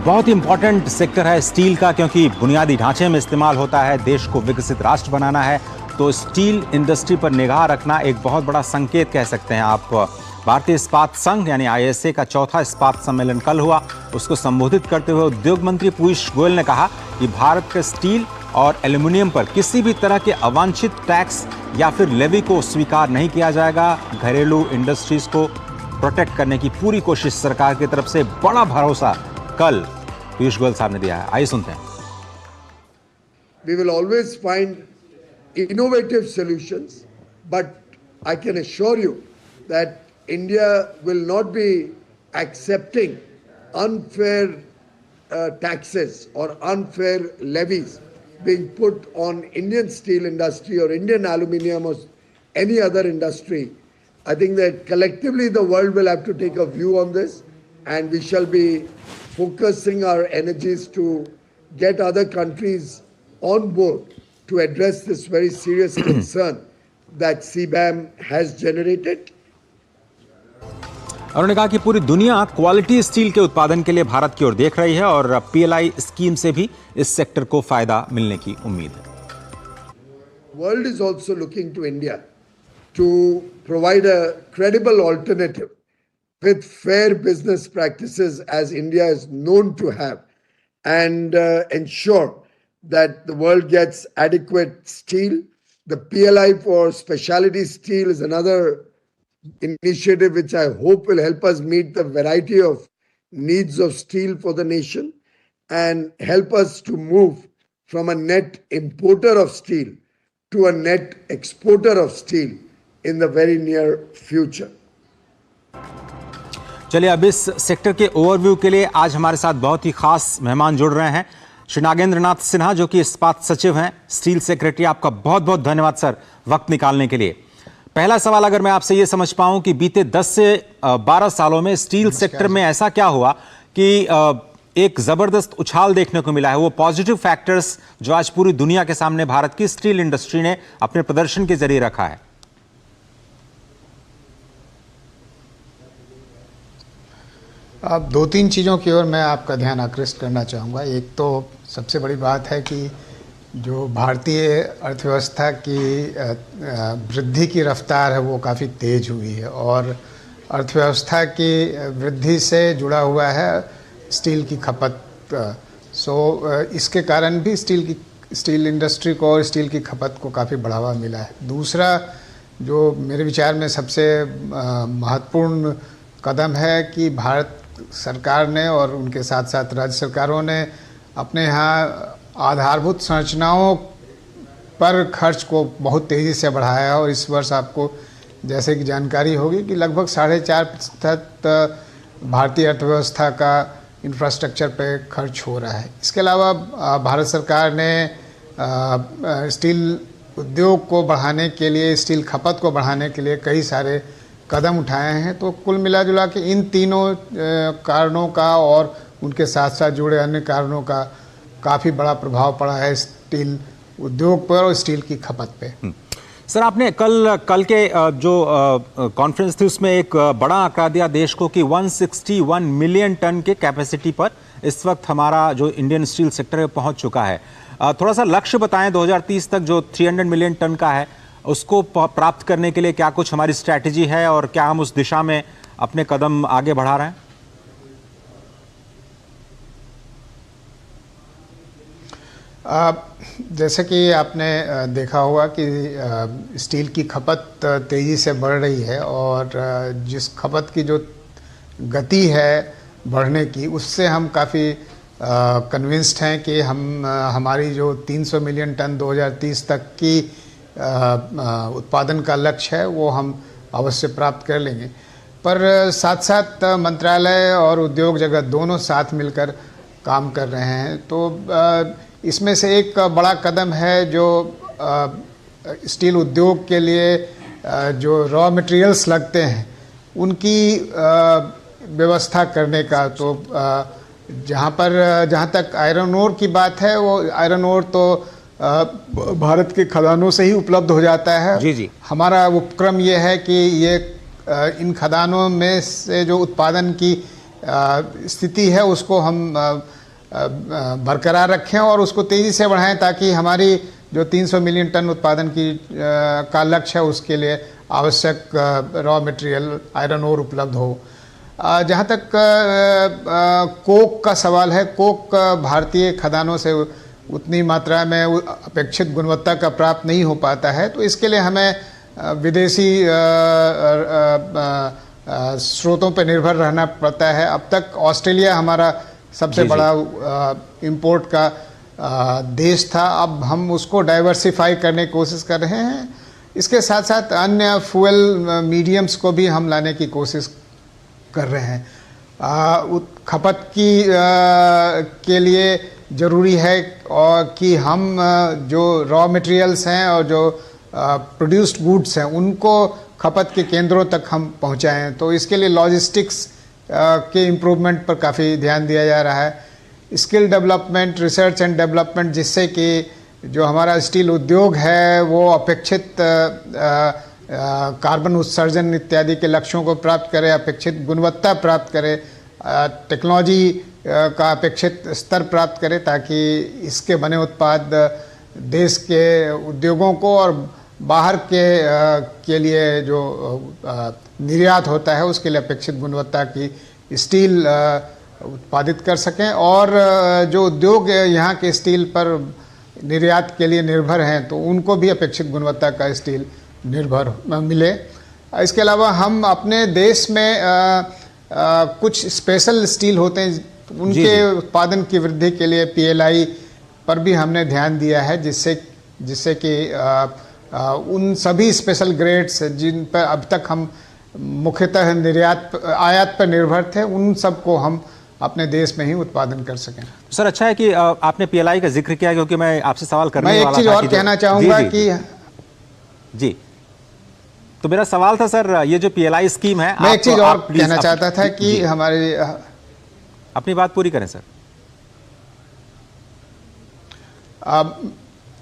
बहुत ही important sector है steel का, क्योंकि बुनियादी ढांचे में इस्तेमाल होता है। देश को विकसित राष्ट्र बनाना है तो स्टील इंडस्ट्री पर निगाह रखना एक बहुत बड़ा संकेत कह सकते हैं आप। भारतीय इस्पात संघ यानी ISA का चौथा इस्पात सम्मेलन कल हुआ। उसको संबोधित करते हुए उद्योग मंत्री पीयूष गोयल ने कहा कि भारत के स्टील और एल्यूमिनियम पर किसी भी तरह के अवांछित टैक्स या फिर लेवी को स्वीकार नहीं किया जाएगा। घरेलू इंडस्ट्रीज को प्रोटेक्ट करने की पूरी कोशिश सरकार की तरफ से, बड़ा भरोसा कल पीयूष गोयल साहब ने दिया है। आइए सुनते हैं। We will always find innovative solutions, but I can assure you that India will not be accepting unfair taxes or unfair levies being put on Indian steel industry or Indian aluminium or any other industry. I think that collectively the world will have to take a view on this, and we shall be focusing our energies to get other countries on board to address this very serious concern that CBAM has generated. उन्होंने कहा कि पूरी दुनिया quality steel के उत्पादन के लिए भारत की ओर देख रही है और PLI स्कीम से भी इस सेक्टर को फायदा मिलने की उम्मीद है। World is also looking to India to provide a credible alternative with fair business practices as India is known to have, and ensure that the world gets adequate steel. The PLI for specialty steel is another initiative which I hope will help us meet the variety of needs of steel for the nation and help us to move from a net importer of steel to a net exporter of steel in the very near future. चलिए अब इस sector के overview के लिए आज हमारे साथ बहुत ही खास मेहमान जुड़ रहे हैं। श्री नागेंद्र नाथ सिन्हा जो कि इस्पात सचिव हैं, स्टील सेक्रेटरी। आपका बहुत बहुत धन्यवाद सर वक्त निकालने के लिए। पहला सवाल अगर मैं आपसे ये समझ पाऊं कि बीते 10 से 12 सालों में स्टील सेक्टर में ऐसा क्या हुआ कि एक जबरदस्त उछाल देखने को मिला है, वो पॉजिटिव फैक्टर्स जो आज पूरी दुनिया के सामने भारत की स्टील इंडस्ट्री ने अपने प्रदर्शन के जरिए रखा है? अब 2-3 चीज़ों की ओर मैं आपका ध्यान आकृष्ट करना चाहूँगा। एक तो सबसे बड़ी बात है कि जो भारतीय अर्थव्यवस्था की वृद्धि की रफ्तार है वो काफ़ी तेज़ हुई है और अर्थव्यवस्था की वृद्धि से जुड़ा हुआ है स्टील की खपत। इसके कारण भी स्टील इंडस्ट्री को और स्टील की खपत को काफ़ी बढ़ावा मिला है। दूसरा जो मेरे विचार में सबसे महत्वपूर्ण कदम है कि भारत सरकार ने और उनके साथ साथ राज्य सरकारों ने अपने यहाँ आधारभूत संरचनाओं पर खर्च को बहुत तेज़ी से बढ़ाया और इस वर्ष आपको जैसे कि जानकारी होगी कि लगभग 4.5% भारतीय अर्थव्यवस्था का इंफ्रास्ट्रक्चर पे खर्च हो रहा है। इसके अलावा भारत सरकार ने स्टील उद्योग को बढ़ाने के लिए, स्टील खपत को बढ़ाने के लिए कई सारे कदम उठाए हैं। तो कुल मिला जुला के इन तीनों कारणों का और उनके साथ साथ जुड़े अन्य कारणों का काफ़ी बड़ा प्रभाव पड़ा है स्टील उद्योग पर और स्टील की खपत पे। सर आपने कल के जो कॉन्फ्रेंस थी उसमें एक बड़ा आंकड़ा दिया देश को कि 161 मिलियन टन के कैपेसिटी पर इस वक्त हमारा जो इंडियन स्टील सेक्टर है पहुंच चुका है। थोड़ा सा लक्ष्य बताएं 2030 तक जो 300 मिलियन टन का है उसको प्राप्त करने के लिए क्या कुछ हमारी स्ट्रैटेजी है और क्या हम उस दिशा में अपने कदम आगे बढ़ा रहे हैं? जैसे कि आपने देखा होगा कि स्टील की खपत तेज़ी से बढ़ रही है और जिस खपत की जो गति है बढ़ने की, उससे हम काफ़ी कन्विंस्ड हैं कि हमारी जो 300 मिलियन टन 2030 तक की उत्पादन का लक्ष्य है वो हम अवश्य प्राप्त कर लेंगे। पर साथ साथ मंत्रालय और उद्योग जगत दोनों साथ मिलकर काम कर रहे हैं। तो इसमें से एक बड़ा कदम है जो स्टील उद्योग के लिए जो रॉ मटेरियल्स लगते हैं उनकी व्यवस्था करने का। तो जहाँ तक आयरन ओर की बात है, वो आयरन ओर तो भारत के खदानों से ही उपलब्ध हो जाता है। जी। हमारा उपक्रम ये है कि ये इन खदानों में से जो उत्पादन की स्थिति है उसको हम बरकरार रखें और उसको तेज़ी से बढ़ाएं, ताकि हमारी जो 300 मिलियन टन उत्पादन की का लक्ष्य है उसके लिए आवश्यक रॉ मटेरियल आयरन ओर उपलब्ध हो। जहाँ तक कोक का सवाल है, कोक भारतीय खदानों से उतनी मात्रा में अपेक्षित गुणवत्ता का प्राप्त नहीं हो पाता है, तो इसके लिए हमें विदेशी स्रोतों पर निर्भर रहना पड़ता है। अब तक ऑस्ट्रेलिया हमारा सबसे बड़ा इंपोर्ट का देश था, अब हम उसको डाइवर्सिफाई करने की कोशिश कर रहे हैं। इसके साथ साथ अन्य फ्यूल मीडियम्स को भी हम लाने की कोशिश कर रहे हैं। खपत की के लिए ज़रूरी है और कि हम जो रॉ मटेरियल्स हैं और जो प्रोड्यूस्ड गुड्स हैं उनको खपत के केंद्रों तक हम पहुंचाएं। तो इसके लिए लॉजिस्टिक्स के इम्प्रूवमेंट पर काफ़ी ध्यान दिया जा रहा है। Skill development, research and development, जिससे कि जो हमारा स्टील उद्योग है वो अपेक्षित कार्बन उत्सर्जन इत्यादि के लक्ष्यों को प्राप्त करे, अपेक्षित गुणवत्ता प्राप्त करे, टेक्नोलॉजी का अपेक्षित स्तर प्राप्त करे, ताकि इसके बने उत्पाद देश के उद्योगों को और बाहर के लिए जो निर्यात होता है उसके लिए अपेक्षित गुणवत्ता की स्टील उत्पादित कर सकें। और जो उद्योग यहाँ के स्टील पर निर्यात के लिए निर्भर हैं तो उनको भी अपेक्षित गुणवत्ता का स्टील निर्भर मिले। इसके अलावा हम अपने देश में कुछ स्पेशल स्टील होते हैं, उनके उत्पादन की वृद्धि के लिए PLI पर भी हमने ध्यान दिया है, जिससे कि उन सभी स्पेशल ग्रेड्स जिन पर अब तक हम मुख्यतः आयात पर निर्भर थे, उन सब को हम अपने देश में ही उत्पादन कर सकें। सर, अच्छा है कि आपने PLI का जिक्र किया, क्योंकि मैं आपसे सवाल करने वाला था। मैं एक चीज़ और कहना चाहूँगा कि जी, तो मेरा सवाल था सर, ये जो PLI स्कीम है, मैं एक चीज़ और कहना चाहता था कि हमारे अपनी बात पूरी करें सर।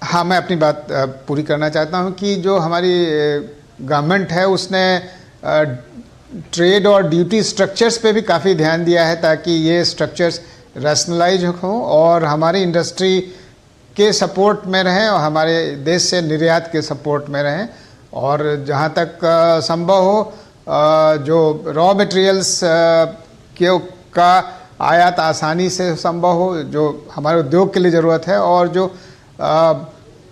हाँ, मैं अपनी बात पूरी करना चाहता हूँ कि जो हमारी गवर्नमेंट है उसने ट्रेड और ड्यूटी स्ट्रक्चर्स पे भी काफ़ी ध्यान दिया है, ताकि ये स्ट्रक्चर्स रैशनलाइज हों और हमारी इंडस्ट्री के सपोर्ट में रहें और हमारे देश से निर्यात के सपोर्ट में रहें। और जहाँ तक संभव हो जो रॉ मटेरियल्स का आयात आसानी से संभव हो, जो हमारे उद्योग के लिए ज़रूरत है, और जो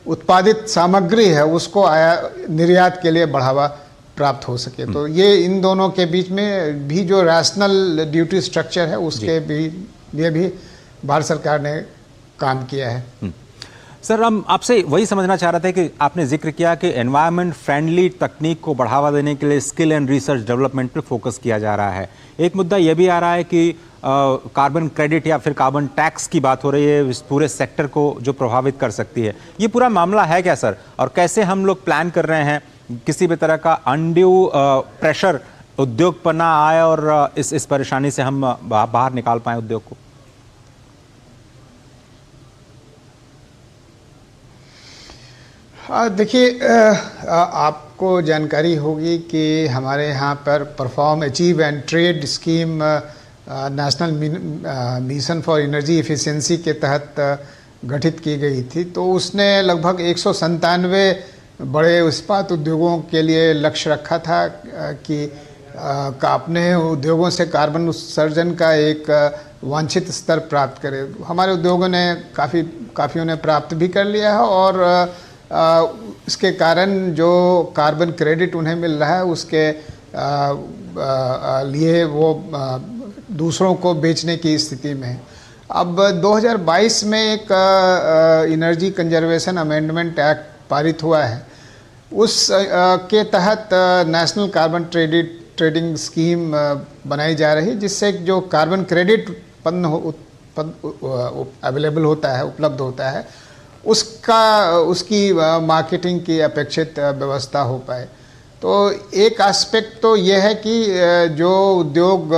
उत्पादित सामग्री है उसको निर्यात के लिए बढ़ावा प्राप्त हो सके। तो ये इन दोनों के बीच में भी जो रैशनल ड्यूटी स्ट्रक्चर है उसके लिए भी भारत सरकार ने काम किया है। सर, हम आपसे वही समझना चाह रहे थे कि आपने जिक्र किया कि एनवायरनमेंट फ्रेंडली तकनीक को बढ़ावा देने के लिए स्किल एंड रिसर्च डेवलपमेंट पर फोकस किया जा रहा है। एक मुद्दा यह भी आ रहा है कि कार्बन क्रेडिट या फिर कार्बन टैक्स की बात हो रही है, इस पूरे सेक्टर को जो प्रभावित कर सकती है। ये पूरा मामला है क्या सर, और कैसे हम लोग प्लान कर रहे हैं किसी भी तरह का अनड्यू प्रेशर उद्योग पर ना आए और इस परेशानी से हम बाहर निकाल पाएं उद्योग को? देखिए, आपको जानकारी होगी कि हमारे यहाँ पर perform, achieve and trade scheme national mission for energy efficiency के तहत गठित की गई थी। तो उसने लगभग 197 बड़े इस्पात उद्योगों के लिए लक्ष्य रखा था कि अपने उद्योगों से कार्बन उत्सर्जन का एक वांछित स्तर प्राप्त करे। हमारे उद्योगों ने काफ़ी उन्हें प्राप्त भी कर लिया है, और इसके कारण जो कार्बन क्रेडिट उन्हें मिल रहा है उसके लिए वो दूसरों को बेचने की स्थिति में है। अब 2022 में एक एनर्जी कंजर्वेशन अमेंडमेंट एक्ट पारित हुआ है। उस के तहत नेशनल कार्बन ट्रेडिंग स्कीम बनाई जा रही है, जिससे जो कार्बन क्रेडिट अवेलेबल होता है, उपलब्ध होता है, उसकी मार्केटिंग की अपेक्षित व्यवस्था हो पाए। तो एक एस्पेक्ट तो यह है कि जो उद्योग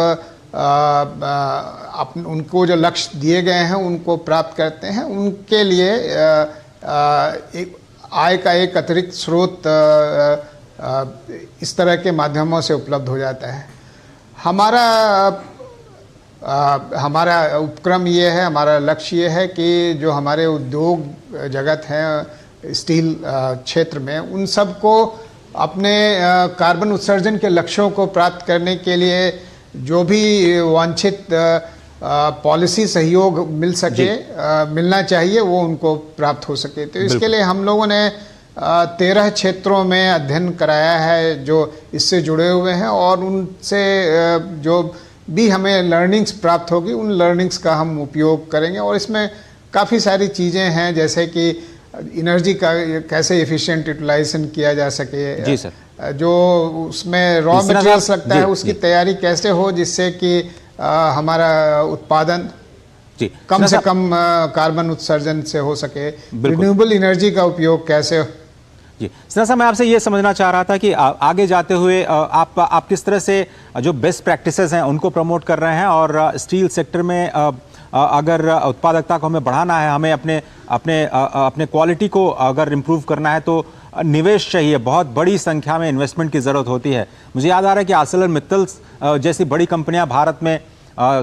उनको जो लक्ष्य दिए गए हैं उनको प्राप्त करते हैं, उनके लिए एक आय का एक अतिरिक्त स्रोत इस तरह के माध्यमों से उपलब्ध हो जाता है। हमारा हमारा उपक्रम ये है, हमारा लक्ष्य ये है कि जो हमारे उद्योग जगत हैं स्टील क्षेत्र में, उन सबको अपने कार्बन उत्सर्जन के लक्ष्यों को प्राप्त करने के लिए जो भी वांछित पॉलिसी सहयोग मिल सके, मिलना चाहिए, वो उनको प्राप्त हो सके। तो इसके लिए हम लोगों ने 13 क्षेत्रों में अध्ययन कराया है जो इससे जुड़े हुए हैं, और उनसे जो भी हमें लर्निंग्स प्राप्त होगी उन लर्निंग्स का हम उपयोग करेंगे। और इसमें काफ़ी सारी चीज़ें हैं, जैसे कि एनर्जी का कैसे एफिशिएंट यूटिलाइजेशन किया जा सके, जी सर, जो उसमें रॉ मटेरियल्स लगता है उसकी तैयारी कैसे हो जिससे कि हमारा उत्पादन कम से कम कार्बन उत्सर्जन से हो सके, रिन्यूएबल एनर्जी का उपयोग कैसे हो। जी सिन्हा साहब, मैं आपसे ये समझना चाह रहा था कि आगे जाते हुए आप किस तरह से जो बेस्ट प्रैक्टिसेस हैं उनको प्रमोट कर रहे हैं, और स्टील सेक्टर में अगर उत्पादकता को हमें बढ़ाना है, हमें अपने क्वालिटी को अगर इम्प्रूव करना है तो निवेश चाहिए, बहुत बड़ी संख्या में इन्वेस्टमेंट की ज़रूरत होती है। मुझे याद आ रहा है कि ArcelorMittal जैसी बड़ी कंपनियां भारत में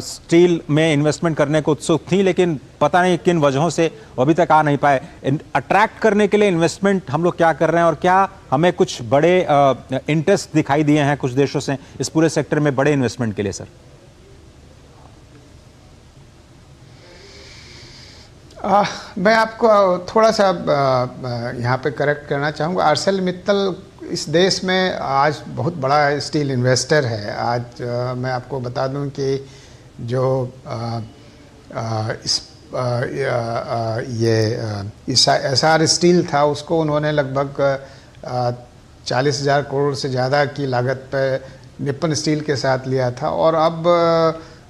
स्टील में इन्वेस्टमेंट करने को उत्सुक थी, लेकिन पता नहीं किन वजहों से वो अभी तक आ नहीं पाए। अट्रैक्ट करने के लिए इन्वेस्टमेंट हम लोग क्या कर रहे हैं, और क्या हमें कुछ बड़े इंटरेस्ट दिखाई दिए हैं कुछ देशों से इस पूरे सेक्टर में बड़े इन्वेस्टमेंट के लिए सर? मैं आपको थोड़ा सा यहाँ पे करेक्ट करना चाहूँगा। ArcelorMittal इस देश में आज बहुत बड़ा स्टील इन्वेस्टर है। आज मैं आपको बता दूं कि जो एसआर स्टील था उसको उन्होंने लगभग 40,000 करोड़ से ज़्यादा की लागत पर निप्पन स्टील के साथ लिया था, और अब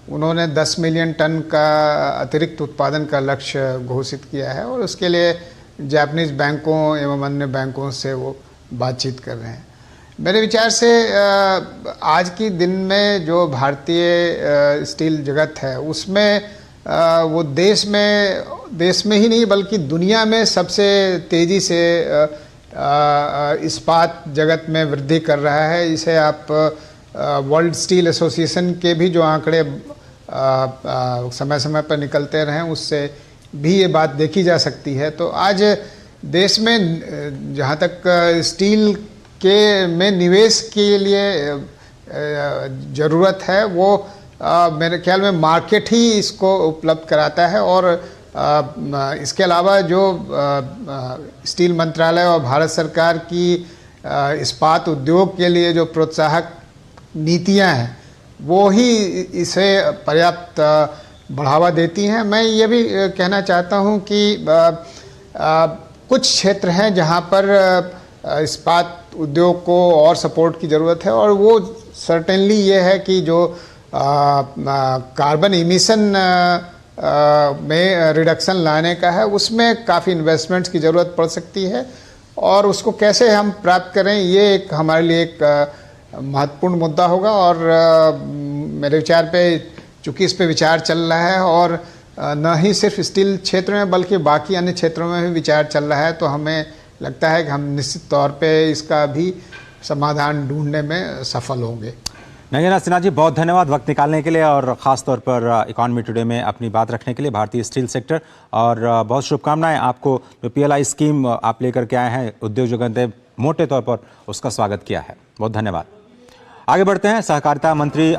उन्होंने 10 मिलियन टन का अतिरिक्त उत्पादन का लक्ष्य घोषित किया है, और उसके लिए जापानीज बैंकों एवं अन्य बैंकों से वो बातचीत कर रहे हैं। मेरे विचार से आज की दिन में जो भारतीय स्टील जगत है उसमें वो देश में ही नहीं बल्कि दुनिया में सबसे तेज़ी से इस्पात जगत में वृद्धि कर रहा है। इसे आप वर्ल्ड स्टील एसोसिएशन के भी जो आंकड़े समय समय पर निकलते रहे उससे भी ये बात देखी जा सकती है। तो आज देश में जहाँ तक स्टील में निवेश के लिए ज़रूरत है, वो मेरे ख्याल में मार्केट ही इसको उपलब्ध कराता है। और इसके अलावा जो स्टील मंत्रालय और भारत सरकार की इस्पात उद्योग के लिए जो प्रोत्साहक नीतियां हैं वो ही इसे पर्याप्त बढ़ावा देती हैं। मैं ये भी कहना चाहता हूं कि कुछ क्षेत्र हैं जहां पर इस्पात उद्योग को और सपोर्ट की ज़रूरत है, और वो सर्टेनली ये है कि जो कार्बन इमिशन में रिडक्शन लाने का है उसमें काफ़ी इन्वेस्टमेंट्स की ज़रूरत पड़ सकती है, और उसको कैसे हम प्राप्त करें ये एक हमारे लिए एक महत्वपूर्ण मुद्दा होगा। और मेरे विचार पे चूँकि इस पे विचार चल रहा है, और न ही सिर्फ स्टील क्षेत्र में बल्कि बाकी अन्य क्षेत्रों में भी विचार चल रहा है, तो हमें लगता है कि हम निश्चित तौर पे इसका भी समाधान ढूंढने में सफल होंगे। नगेंद्र सिन्हा जी, बहुत धन्यवाद वक्त निकालने के लिए, और ख़ास तौर पर इकॉनमी टुडे में अपनी बात रखने के लिए भारतीय स्टील सेक्टर। और बहुत शुभकामनाएं आपको, जो PLI स्कीम आप लेकर के आए हैं उद्योग जगत ने मोटे तौर पर उसका स्वागत किया है। बहुत धन्यवाद। आगे बढ़ते हैं। सहकारिता मंत्री